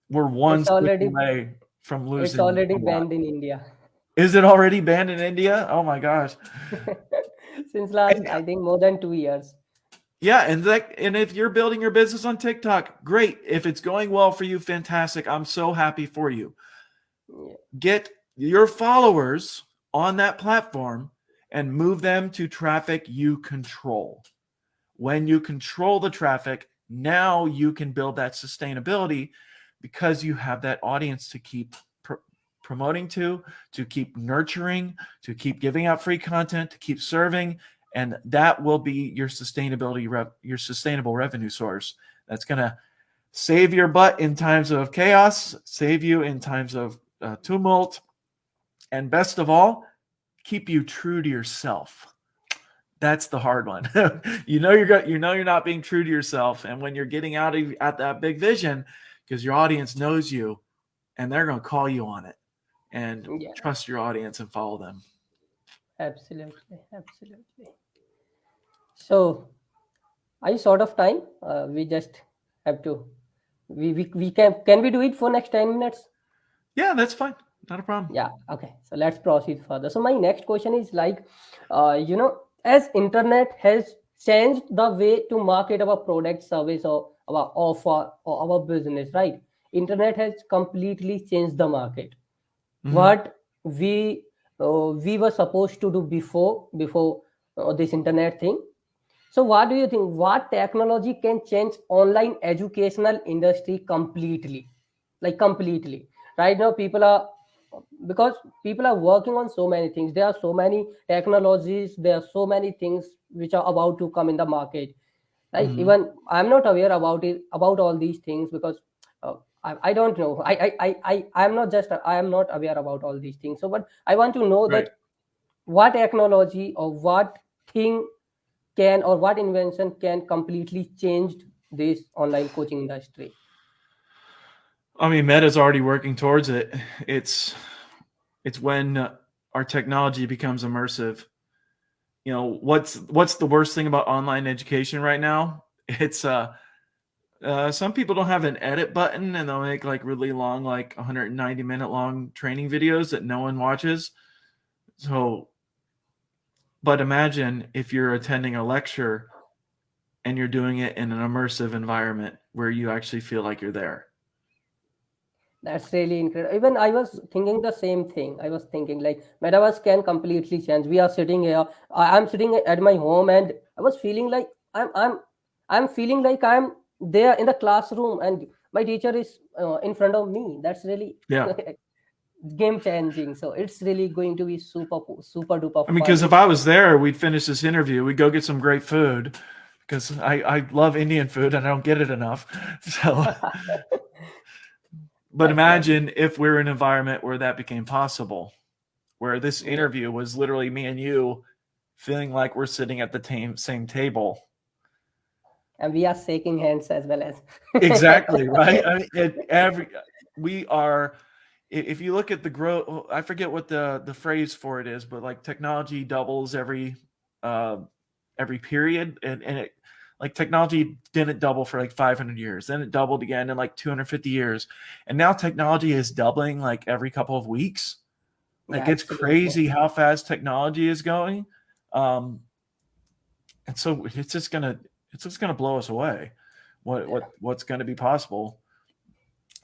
we're one switch away from losing. It's already banned in India. Is it already banned in India? Oh my gosh. Since last, I think, more than 2 years. Yeah, and if you're building your business on TikTok, great. If it's going well for you, fantastic. I'm so happy for you. Yeah. Get your followers on that platform and move them to traffic you control. When you control the traffic, now you can build that sustainability because you have that audience to keep promoting to keep nurturing, to keep giving out free content, to keep serving. And that will be your your sustainable revenue source. That's going to save your butt in times of chaos, save you in times of tumult, and best of all, keep you true to yourself. That's the hard one. You're not being true to yourself, and when you're getting out at that big vision, because your audience knows you, and they're going to call you on it, and trust your audience and follow them. Absolutely. So, are you short of time? We just have to. We can we do it for next 10 minutes? Yeah, that's fine. Not a problem. Yeah. Okay. So let's proceed further. So my next question is like, as internet has changed the way to market our product, service, or our offer or our business, right? Internet has completely changed the market. Mm-hmm. What we were supposed to do before this internet thing. So what do you think? What technology can change online educational industry completely? Like completely. Right now, because people are working on so many things. There are so many technologies. There are so many things which are about to come in the market. Right? Mm-hmm. Even I'm not aware about all these things because I don't know. I'm not aware about all these things. So, but I want to know that what technology or what thing can or what invention can completely change this online coaching industry? I mean, Meta's already working towards it. It's when our technology becomes immersive. What's the worst thing about online education right now? It's some people don't have an edit button, and they'll make like really long, like 190-minute long training videos that no one watches. So, but imagine if you're attending a lecture and you're doing it in an immersive environment where you actually feel like you're there. That's really incredible. Even I was thinking the same thing. I was thinking like metaverse can completely change. We are sitting here. I'm sitting at my home, and I was feeling like I'm feeling like I'm there in the classroom, and my teacher is in front of me. That's really Yeah. game changing. So it's really going to be super duper I mean, fun. because if It's I was there, we'd finish this interview, we'd go get some great food because I love Indian food and I don't get it enough. So, but definitely. imagine if we're in an environment where that became possible, where this Yeah. interview was literally me and you feeling like we're sitting at the same table. And we are shaking hands as well as. Exactly, right? I mean, we are, if you look at the growth, I forget what the phrase for it is, but like technology doubles uh, every period, and it, like, technology didn't double for like 500 years, then it doubled again in like 250 years, and now technology is doubling like every couple of weeks. Yeah, Like, it's absolutely. crazy how fast technology is going. um and so it's just gonna blow us away. Yeah. What's going to be possible?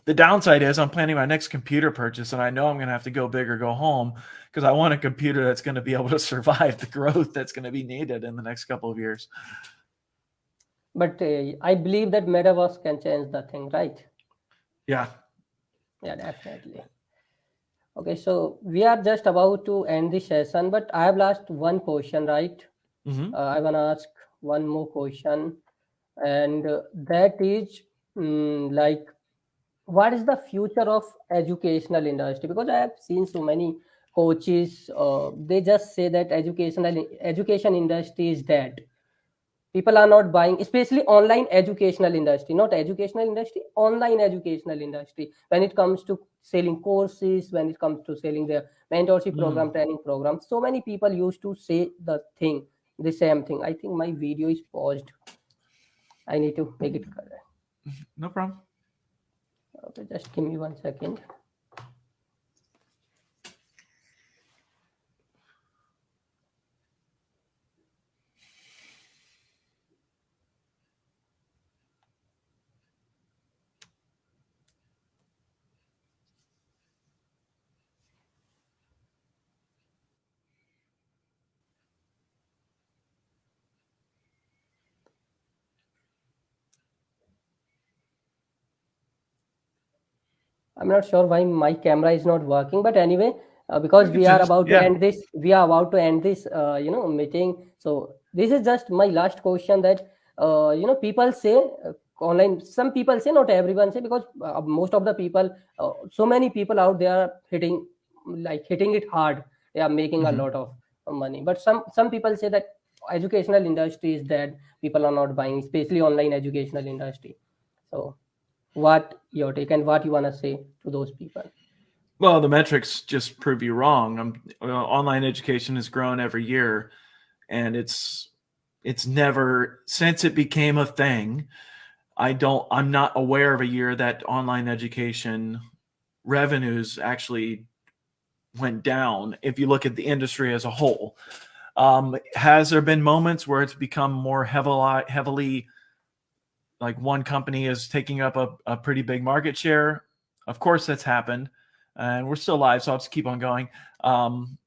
The downside is I'm planning my next computer purchase, and I know I'm going to have to go big or go home because I want a computer that's going to be able to survive the growth that's going to be needed in the next couple of years. But I believe that metaverse can change the thing, right? Yeah. Yeah, definitely. Okay, so we are just about to end the session, but I have last one question, right? Hmm. I want to ask one more question, and that is like, what is the future of educational industry? Because I have seen so many coaches, they just say that education industry is dead. People are not buying, especially online educational industry, not educational industry, online educational industry, when it comes to selling courses, when it comes to selling their mentorship program, Mm. training program. So many people used to say the same thing. I think my video is paused. I need to make it correct. No problem. Okay, just give me 1 second. I'm not sure why my camera is not working, but anyway, because We can finish. Yeah. we are about to end this, meeting. So this is just my last question that, people say online. Some people say, not everyone say, because most of the people, so many people out there are hitting it hard. They are making a Hmm. lot of money, but some people say that educational industry is dead. People are not buying, especially online educational industry. So what your take and what you want to say to those people? Well, the metrics just prove you wrong. Online education has grown every year, and it's never, since it became a thing. I'm not aware of a year that online education revenues actually went down. If you look at the industry as a whole, has there been moments where it's become more heavily, like one company is taking up a pretty big market share? Of course, that's happened, and we're still live, so I'll just keep on going. Um,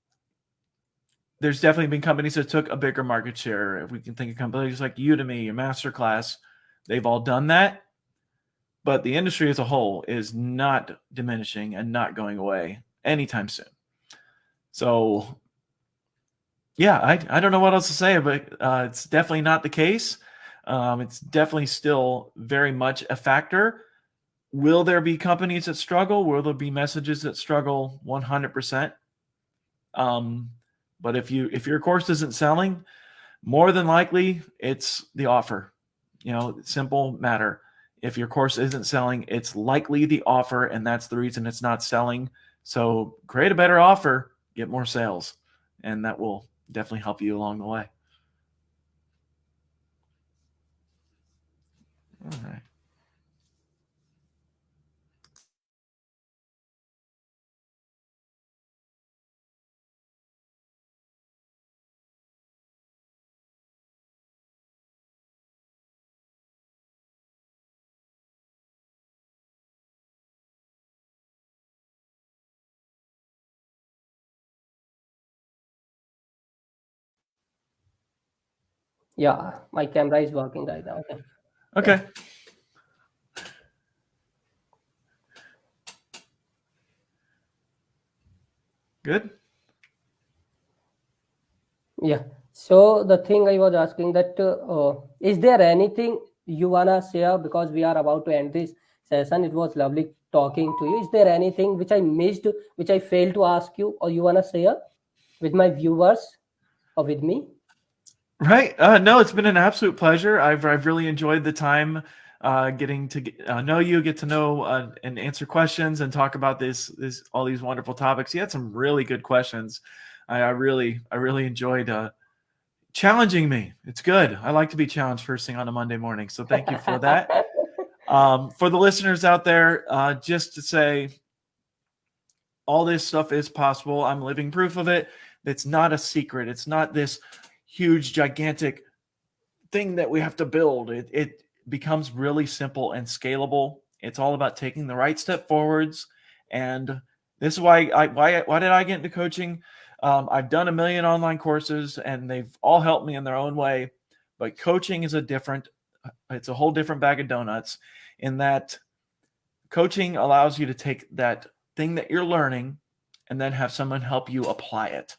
there's definitely been companies that took a bigger market share. If we can think of companies like Udemy or Masterclass, they've all done that. But the industry as a whole is not diminishing and not going away anytime soon. So, yeah, I don't know what else to say, but it's definitely not the case. It's definitely still very much a factor. Will there be companies that struggle? Will there be messages that struggle? 100%. Um, but if your course isn't selling, more than likely it's the offer. Simple matter. If your course isn't selling, it's likely the offer, and that's the reason it's not selling. So create a better offer, get more sales, and that will definitely help you along the way. All right. Yeah, my camera is working right now. Okay. Yeah. Okay. Good. Yeah. So the thing I was asking that is there anything you wanna share, because we are about to end this session? It was lovely talking to you. Is there anything which I missed, which I failed to ask you, or you wanna share with my viewers or with me? Right. No, it's been an absolute pleasure. I've really enjoyed the time getting to know you, get to know and answer questions and talk about this all these wonderful topics. You had some really good questions. I really enjoyed challenging me. It's good. I like to be challenged first thing on a Monday morning. So thank you for that. For the listeners out there, just to say, all this stuff is possible. I'm living proof of it. It's not a secret. It's not this huge, gigantic thing that we have to build. It becomes really simple and scalable. It's all about taking the right step forwards. And this is why did I get into coaching? I've done a million online courses and they've all helped me in their own way. But coaching is it's a whole different bag of donuts in that coaching allows you to take that thing that you're learning and then have someone help you apply it.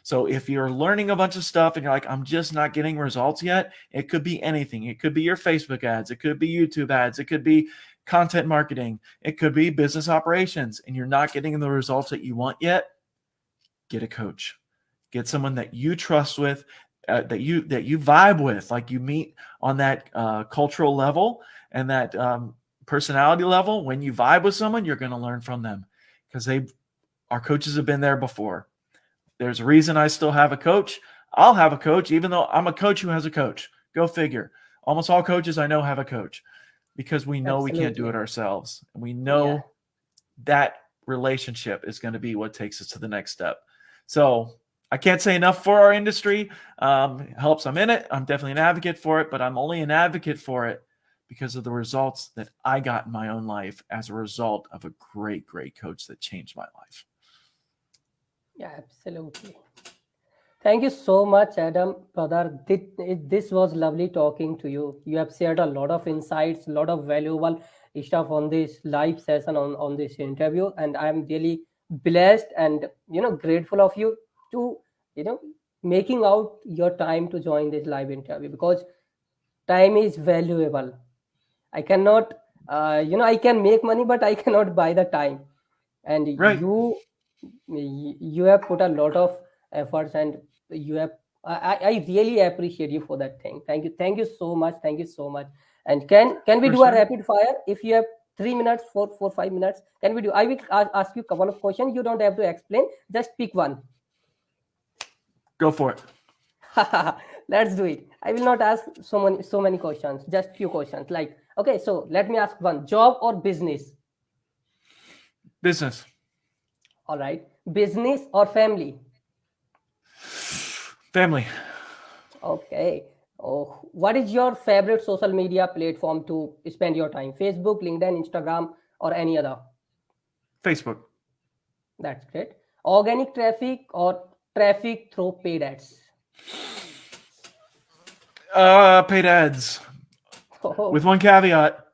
So if you're learning a bunch of stuff and you're like, I'm just not getting results yet, it could be anything. It could be your Facebook ads. It could be YouTube ads. It could be content marketing. It could be business operations, and you're not getting the results that you want yet. Get a coach. Get someone that you trust with, that you vibe with, like you meet on that cultural level and that personality level. When you vibe with someone, you're going to learn from them because our coaches have been there before. There's a reason I still have a coach. I'll have a coach, even though I'm a coach who has a coach. Go figure. Almost all coaches I know have a coach because we know we can't do it Absolutely. ourselves. And we Yeah. know that relationship is going to be what takes us to the next step. So I can't say enough for our industry. Helps I'm in it. I'm definitely an advocate for it, but I'm only an advocate for it because of the results that I got in my own life as a result of a great, great coach that changed my life. Yeah, absolutely. Thank you so much, Adam, brother. This was lovely talking to you. You have shared a lot of insights, a lot of valuable stuff on this live session, on this interview, and I'm really blessed and grateful of you to you know making out your time to join this live interview, because time is valuable. I cannot, I can make money, but I cannot buy the time. And Right. you have put a lot of efforts, and you have. I really appreciate you for that thing. Thank you so much. Thank you so much. And can we For do a sure. rapid fire? If you have 3 minutes, 5 minutes, can we do? I will ask you a couple of questions. You don't have to explain. Just pick one. Go for it. Let's do it. I will not ask so many questions. Just few questions. Like, okay, so let me ask one: job or business? Business. All right, business or family? Family. Okay. Oh, what is your favorite social media platform to spend your time? Facebook, LinkedIn, Instagram, or any other? Facebook. That's great. Organic traffic or traffic through paid ads? Paid ads. With Oh, one caveat.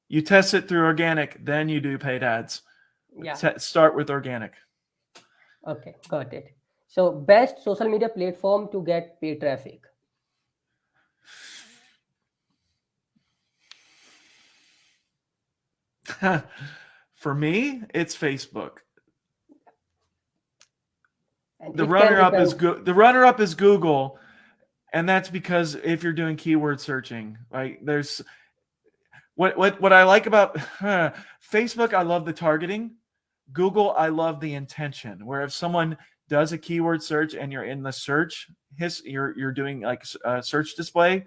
You test it through organic, then you do paid ads. yeah. Start with organic. Okay, got it. So, best social media platform to get paid traffic? For me, it's Facebook. And The it can runner-up is depend. the runner-up is Google, and that's because if you're doing keyword searching, right? There's what I like about Facebook. I love the targeting. Google, I love the intention. Where if someone does a keyword search and you're in the search, you're doing like a search display,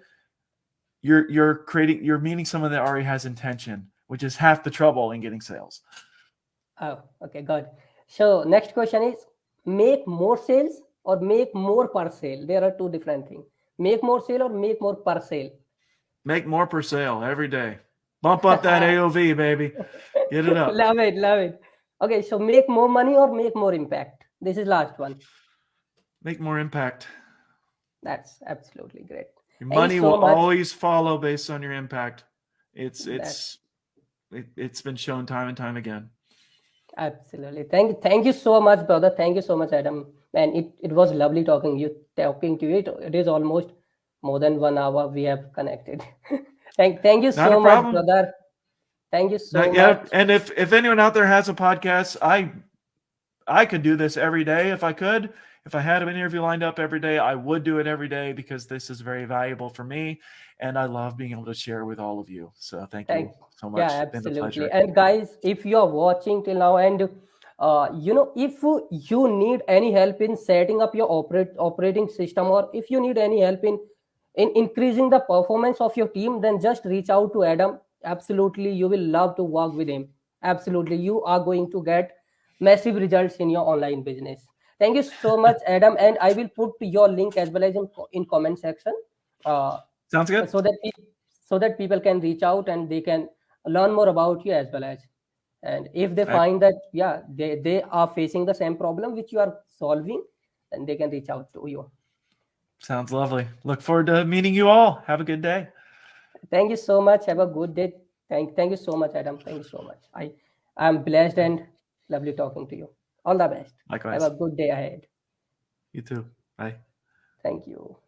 you're meeting someone that already has intention, which is half the trouble in getting sales. Oh, okay, got it. So, next question is, make more sales or make more per sale? There are two different things. Make more sale or make more per sale? Make more per sale every day. Bump up that AOV, baby. Get it up. Love it, love it. Okay, so make more money or make more impact? This is last one. Make more impact. That's absolutely great. Your Thank you money so will much. always follow based on your impact. It's That it's it's been shown time and time again. absolutely. Thank you so much, brother. Thank you so much, Adam. And it was lovely talking to you. It is almost more than 1 hour we have connected. Thank you Not a so much, problem. brother. Thank you so Not much. yet. And if anyone out there has a podcast, I could do this every day if I could. If I had an interview lined up every day, I would do it every day because this is very valuable for me. And I love being able to share with all of you. So thank Thank you so Yeah, much. It's been a absolutely. pleasure. And guys, if you are watching till now, and if you need any help in setting up your operating system, or if you need any help in increasing the performance of your team, then just reach out to Adam. Absolutely, you will love to work with him. Absolutely, you are going to get massive results in your online business. Thank you so much, Adam, and I will put your link as well as in comment section. Uh, Sounds good. so that so that people can reach out and they can learn more about you as well as, and if they I, find that yeah they are facing the same problem which you are solving, then they can reach out to you. sounds lovely. Look forward to meeting you all. Have a good day. Thank you so much. Have a good day. Thank you so much, Adam. Thank you so much. I'm blessed and lovely talking to you. All the best. Have a Likewise. good day ahead. You too. Bye. Thank you.